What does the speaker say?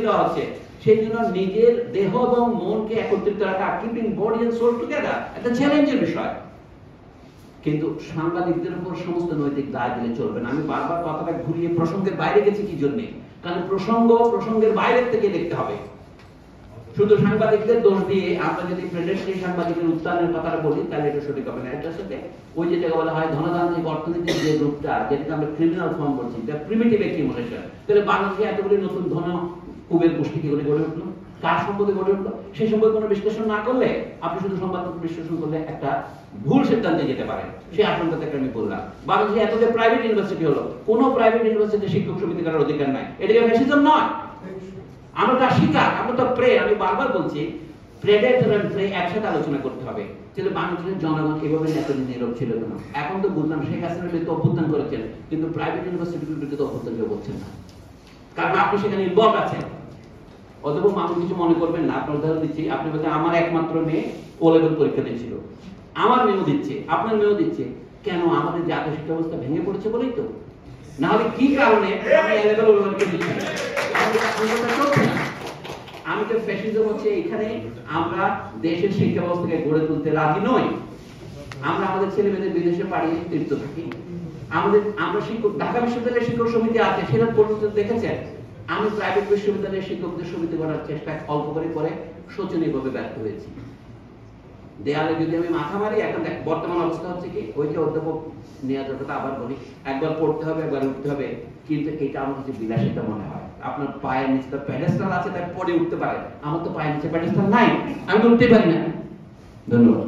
দেওয়া হচ্ছে। সেই জন্য নিজের দেহ এবং মনকে একত্রিত রাখা, keeping body and soul together, একটা চ্যালেঞ্জের বিষয়। কিন্তু সাংবাদিকদের উপর সমস্ত নৈতিক দায় দিলে চলবে না। আমি বারবার কথাটা ঘুরিয়ে প্রসঙ্গের বাইরে গেছি কি জন্য, কারণ প্রসঙ্গের বাইরে থেকে দেখতে হবে। শুধু সাংবাদিকদের দোষ দিয়ে আমরা যদি প্রেডেটরি সাংবাদিকের উত্থানের কথাটা বলি তাহলে এটা সঠিক হবে না। এটার সাথে ওই যে বলা হয় ধনতান্ত্রিক অর্থনীতির যে রূপটা, যেটাকে আমরা ক্রিমিনাল ফর্ম বলছি, প্রিমিটিভ অ্যাকিউমুলেশন, তাহলে বাংলাদেশে এতগুলি নতুন ধন কুবের গোষ্ঠী কি করে গড়ে উঠলো, কার সম্পদে গড়ে উঠলো, সেই সম্পর্কে কোনো বিশ্লেষণ না করলে আপনি শুধু সংবাদপত্র বিশ্লেষণ করলে একটা ভুল সিদ্ধান্তে যেতে পারেন। সেই আশঙ্কা থেকে আমি বললাম বাংলাদেশে এত যে প্রাইভেট ইউনিভার্সিটি হলো, কোন প্রাইভেট ইউনিভার্সিটি শিক্ষক সমিতি করার অধিকার নাই। এটাকে ফ্যাসিজম নয়, আমরা তা শিকার, আমরা তো প্রে। আমি বারবার বলছি প্রেডেটর এন্ড প্রে একসাথে আলোচনা করতে হবে। তাহলে বাংলাদেশের জনগণ এভাবে এতদিন নীরব ছিল কেন? এখন তো বুঝলাম শেখ হাসিনার বিরুদ্ধে অভ্যুত্থান করেছেন, কিন্তু প্রাইভেট ইউনিভার্সিটির বিরুদ্ধে অভ্যুত্থান কেউ করছেন না, কারণ আপনি সেখানে ইনভলভ আছেন। অথবা মানুষ কিছু মনে করবেন না। আপনার উদাহরণ দিচ্ছি, আপনি বলছেন আমার একমাত্র মেয়ে ও লেভেল পরীক্ষা দিচ্ছিল, আমার মেয়েও দিচ্ছে, আপনার মেয়েও দিচ্ছে, কেন? আমাদের জাতীয় শিক্ষা ব্যবস্থা ভেঙে পড়েছে বলেই তো। না হলে কি কারণে আমি এ লেভেল ও লেভেল দিচ্ছি? আমি তো ফ্যাসিজম হচ্ছে এখানে আমরা দেশের শিক্ষা ব্যবস্থাকে গড়ে তুলতে রাজি নই। আমরা আমাদের ছেলে মেয়েদের বিদেশে পাঠিয়ে তৃপ্ত থাকি। আমরা শিক্ষক, ঢাকা বিশ্ববিদ্যালয়ের শিক্ষক সমিতি আছে, সেটা পরিণত দেখেছেন। আমি প্রাইভেট বিশ্ববিদ্যালয়ের শিক্ষকদের সমিতি করার চেষ্টা অল্প করে শোচনীয়ভাবে ব্যর্থ হয়েছি। দেয়ালে যদি আমি মাথা মারি, এখন দেখ বর্তমান অবস্থা হচ্ছে কি, ওই যে অধ্যাপক নেওয়া যাবে, আবার বলি একবার পড়তে হবে একবার উঠতে হবে, কিন্তু এটা আমার কাছে বিলাসিতা মনে হয়। আপনার পায়ের নিচে তো প্যাডেস্টাল আছে, তাই পরে উঠতে পারে, আমার তো পায়ের নিচে প্যাডেস্টাল নাই, আমি তো উঠতে পারি না। ধন্যবাদ।